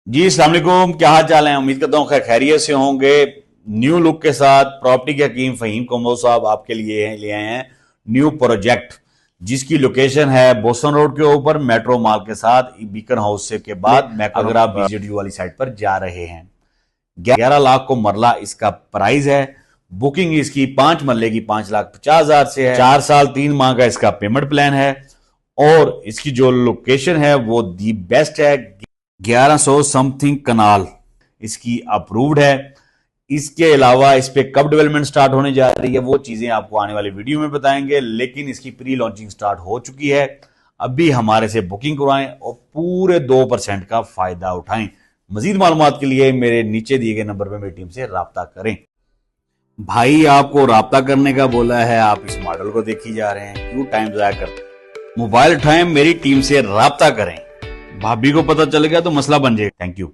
जी अस्सलाम वालेकुम, क्या हाल चाल है। उम्मीद करता हूँ खैरियत से होंगे। न्यू लुक के साथ प्रॉपर्टी के हकीम फहीम कोमो साहब आपके लिए ले आए हैं न्यू प्रोजेक्ट, जिसकी लोकेशन है बोसन रोड के ऊपर मेट्रो मॉल के साथ बीकन हाउस से के बाद अगर आप विजिट वाली साइट पर जा रहे हैं। 11 लाख को मरला इसका प्राइस है। बुकिंग इसकी 5 मरले की 5,50,000 से है। 4 साल 3 माह का इसका पेमेंट प्लान है और इसकी जो लोकेशन है वो दी बेस्ट है। 1100 समथिंग कनाल इसकी अप्रूव्ड है। इसके अलावा इस पे कब डेवलपमेंट स्टार्ट होने जा रही है वो चीजें आपको आने वाली वीडियो में बताएंगे, लेकिन इसकी प्री लॉन्चिंग स्टार्ट हो चुकी है। अभी हमारे से बुकिंग करवाएं और पूरे 2% का फायदा उठाएं। मजीद मालूमात के लिए मेरे नीचे दिए गए नंबर पर मेरी टीम से राब्ता करें। भाई आपको राब्ता करने का बोला है, आप इस मॉडल को देखी जा रहे हैं, क्यों टाइम जाया करते। मोबाइल उठाएं, मेरी टीम से राब्ता करें। भाभी को पता चल गया तो मसला बन जाएगा। Thank you.